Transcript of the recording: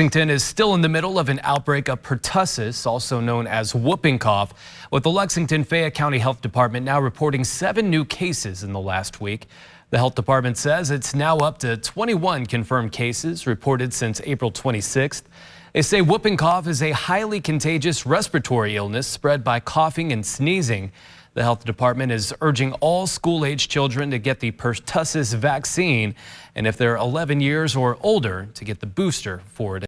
Lexington is still in the middle of an outbreak of pertussis, also known as whooping cough, with the Lexington-Fayette County Health Department now reporting 7 new cases in the last week. The health department says it's now up to 21 confirmed cases reported since April 26th. They say whooping cough is a highly contagious respiratory illness spread by coughing and sneezing. The health department is urging all school-age children to get the pertussis vaccine, and if they're 11 years or older, to get the booster for it.